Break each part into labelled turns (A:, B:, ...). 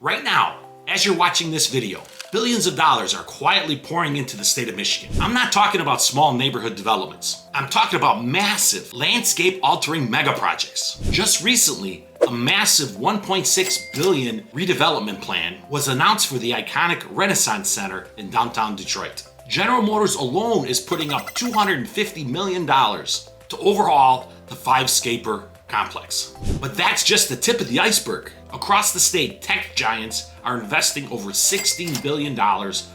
A: Right now, as you're watching this video, billions of dollars are quietly pouring into the state of Michigan. I'm not talking about small neighborhood developments. I'm talking about massive, landscape-altering mega projects. Just recently, a massive $1.6 billion redevelopment plan was announced for the iconic Renaissance Center in downtown Detroit. General Motors alone is putting up $250 million to overhaul the Five-Scaper complex. But that's just the tip of the iceberg. Across the state, tech giants are investing over $16 billion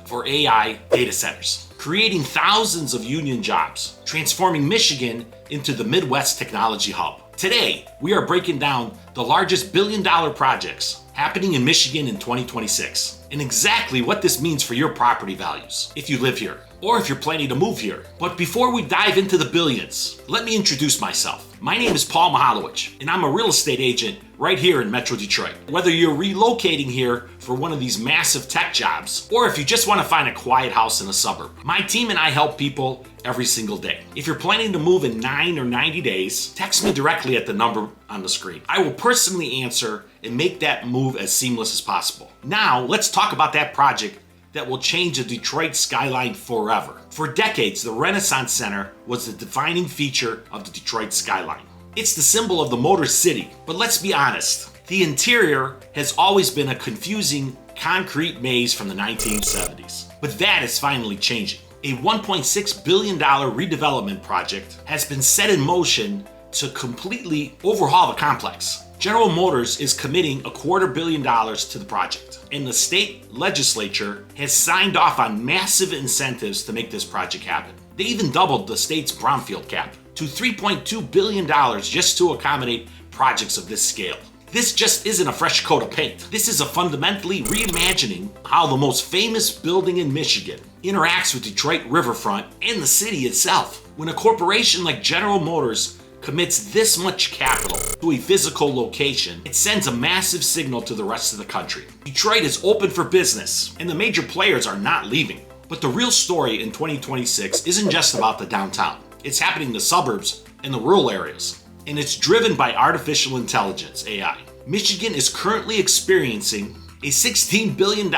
A: for AI data centers, creating thousands of union jobs, transforming Michigan into the Midwest technology hub. Today, we are breaking down the largest billion-dollar projects happening in Michigan in 2026, and exactly what this means for your property values if you live here, or if you're planning to move here. But before we dive into the billions, let me introduce myself. My name is Paul Mihalowicz, and I'm a real estate agent right here in Metro Detroit. Whether you're relocating here for one of these massive tech jobs, or if you just want to find a quiet house in a suburb, my team and I help people every single day. If you're planning to move in 9 or 90 days, text me directly at the number on the screen. I will personally answer and make that move as seamless as possible. Now, let's talk about that project that will change the Detroit skyline forever. For decades, the Renaissance Center was the defining feature of the Detroit skyline. It's the symbol of the Motor City, but let's be honest, the interior has always been a confusing concrete maze from the 1970s. But that is finally changing. A $1.6 billion redevelopment project has been set in motion to completely overhaul the complex. General Motors is committing $250 million to the project, and the state legislature has signed off on massive incentives to make this project happen. They even doubled the state's brownfield cap to $3.2 billion just to accommodate projects of this scale. This just isn't a fresh coat of paint. This is a fundamentally reimagining how the most famous building in Michigan interacts with Detroit riverfront and the city itself. When a corporation like General Motors commits this much capital to a physical location, it sends a massive signal to the rest of the country. Detroit is open for business, and the major players are not leaving. But the real story in 2026 isn't just about the downtown. It's happening in the suburbs and the rural areas, and it's driven by artificial intelligence, AI. Michigan is currently experiencing a $16 billion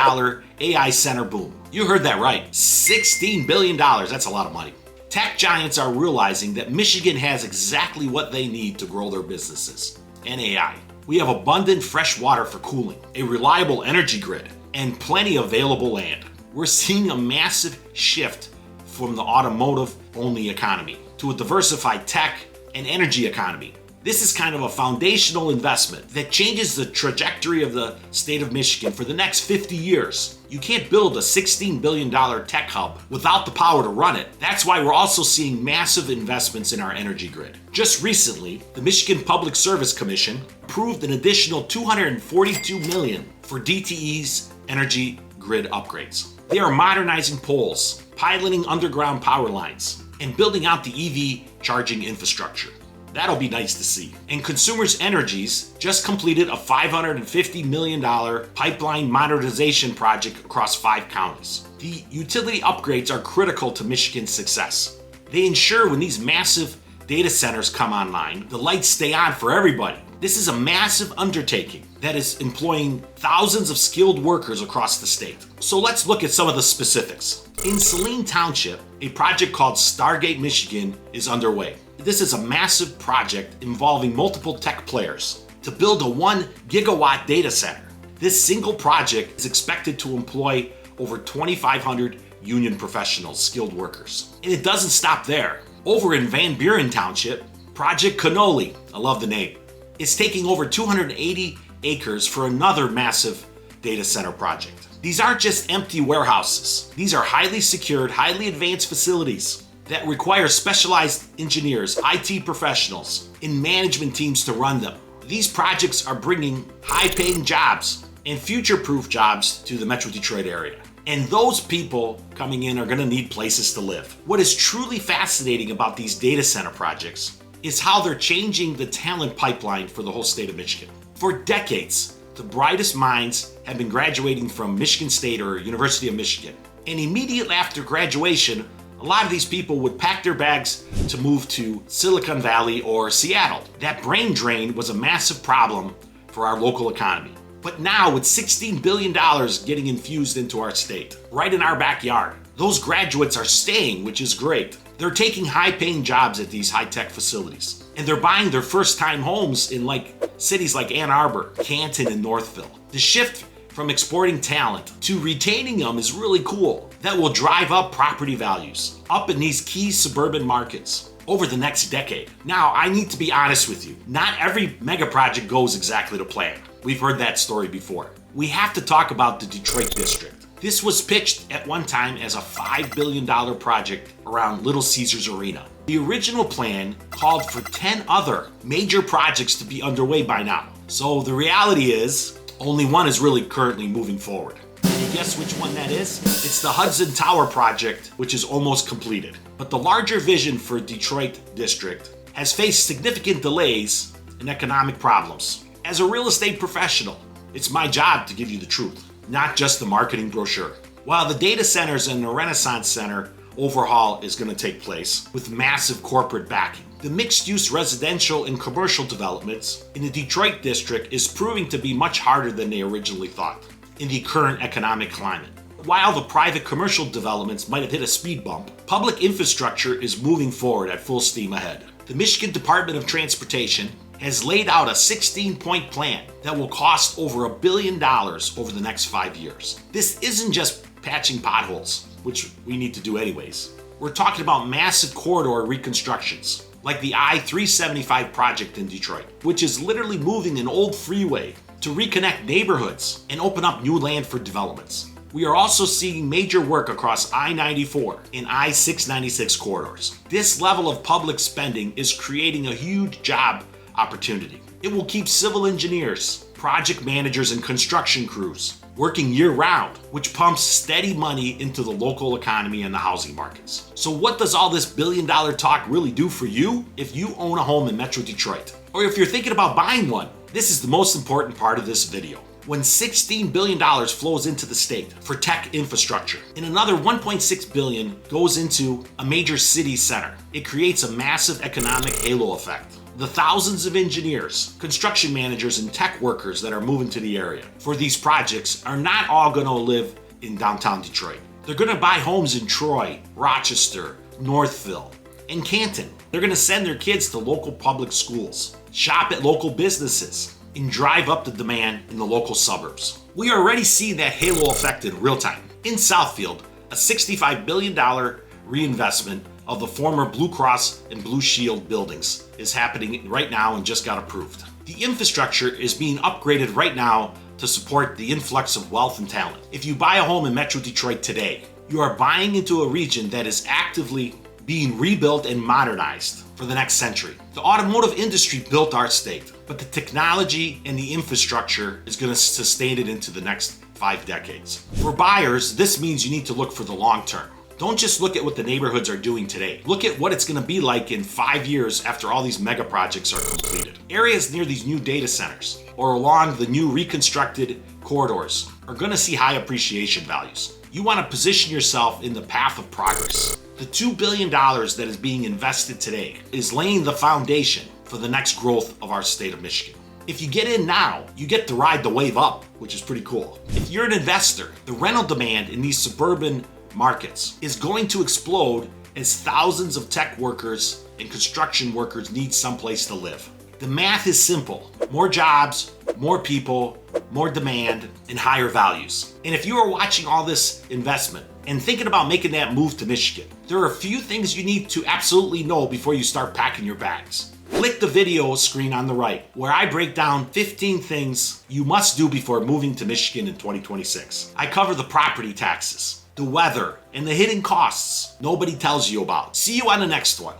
A: AI center boom. You heard that right, $16 billion, that's a lot of money. Tech giants are realizing that Michigan has exactly what they need to grow their businesses, and AI. We have abundant fresh water for cooling, a reliable energy grid, and plenty of available land. We're seeing a massive shift from the automotive-only economy to a diversified tech and energy economy. This is kind of a foundational investment that changes the trajectory of the state of Michigan for the next 50 years. You can't build a $16 billion tech hub without the power to run it. That's why we're also seeing massive investments in our energy grid. Just recently, the Michigan Public Service Commission approved an additional $242 million for DTE's energy grid upgrades. They are modernizing poles, piloting underground power lines, and building out the EV charging infrastructure. That'll be nice to see. And Consumers Energies just completed a $550 million pipeline modernization project across 5 counties. The utility upgrades are critical to Michigan's success. They ensure when these massive data centers come online, the lights stay on for everybody. This is a massive undertaking that is employing thousands of skilled workers across the state. So let's look at some of the specifics. In Saline Township, a project called Stargate Michigan is underway. This is a massive project involving multiple tech players to build a 1 gigawatt data center. This single project is expected to employ over 2,500 union professionals, skilled workers. And it doesn't stop there. Over in Van Buren Township, Project Cannoli, I love the name, is taking over 280 acres for another massive data center project. These aren't just empty warehouses. These are highly secured, highly advanced facilities that require specialized engineers, IT professionals, and management teams to run them. These projects are bringing high-paying jobs and future-proof jobs to the Metro Detroit area. And those people coming in are going to need places to live. What is truly fascinating about these data center projects is how they're changing the talent pipeline for the whole state of Michigan. For decades, the brightest minds have been graduating from Michigan State or University of Michigan. And immediately after graduation, a lot of these people would pack their bags to move to Silicon Valley or Seattle. That brain drain was a massive problem for our local economy. But now with $16 billion getting infused into our state, right in our backyard, those graduates are staying, which is great. They're taking high-paying jobs at these high-tech facilities. And they're buying their first-time homes in cities like Ann Arbor, Canton, and Northville. The shift from exporting talent to retaining them is really cool. That will drive up property values up in these key suburban markets over the next decade. Now, I need to be honest with you. Not every mega project goes exactly to plan. We've heard that story before. We have to talk about the Detroit district. This was pitched at one time as a $5 billion project around Little Caesars Arena. The original plan called for 10 other major projects to be underway by now. So the reality is, only one is really currently moving forward. Can you guess which one that is? It's the Hudson Tower project, which is almost completed. But the larger vision for Detroit district has faced significant delays and economic problems. As a real estate professional, it's my job to give you the truth, not just the marketing brochure. While the data centers and the Renaissance Center overhaul is going to take place with massive corporate backing, the mixed-use residential and commercial developments in the Detroit district is proving to be much harder than they originally thought in the current economic climate. While the private commercial developments might have hit a speed bump, public infrastructure is moving forward at full steam ahead. The Michigan Department of Transportation has laid out a 16-point plan that will cost over $1 billion over the next 5 years. This isn't just patching potholes, which we need to do anyways. We're talking about massive corridor reconstructions, like the I-375 project in Detroit, which is literally moving an old freeway to reconnect neighborhoods and open up new land for developments. We are also seeing major work across I-94 and I-696 corridors. This level of public spending is creating a huge job opportunity. It will keep civil engineers, project managers, and construction crews working year-round, which pumps steady money into the local economy and the housing markets. So what does all this billion-dollar talk really do for you if you own a home in Metro Detroit? Or if you're thinking about buying one? This is the most important part of this video. When $16 billion flows into the state for tech infrastructure and another $1.6 billion goes into a major city center, it creates a massive economic halo effect. The thousands of engineers, construction managers, and tech workers that are moving to the area for these projects are not all going to live in downtown Detroit. They're going to buy homes in Troy, Rochester, Northville, and Canton. They're going to send their kids to local public schools, shop at local businesses, and drive up the demand in the local suburbs. We are already seeing that halo effect in real time. In Southfield, a $65 billion reinvestment of the former Blue Cross and Blue Shield buildings is happening right now and just got approved. The infrastructure is being upgraded right now to support the influx of wealth and talent. If you buy a home in Metro Detroit today, you are buying into a region that is actively being rebuilt and modernized for the next century. The automotive industry built our state, but the technology and the infrastructure is going to sustain it into the next 5 decades. For buyers, this means you need to look for the long term. Don't just look at what the neighborhoods are doing today. Look at what it's going to be like in 5 years after all these mega projects are completed. Areas near these new data centers or along the new reconstructed corridors are going to see high appreciation values. You want to position yourself in the path of progress. The $2 billion that is being invested today is laying the foundation for the next growth of our state of Michigan. If you get in now, you get to ride the wave up, which is pretty cool. If you're an investor, the rental demand in these suburban markets is going to explode as thousands of tech workers and construction workers need someplace to live. The math is simple. More jobs, more people, more demand, and higher values. And if you are watching all this investment and thinking about making that move to Michigan, there are a few things you need to absolutely know before you start packing your bags. Click the video screen on the right, where I break down 15 things you must do before moving to Michigan in 2026. I cover the property taxes, the weather, and the hidden costs nobody tells you about. See you on the next one.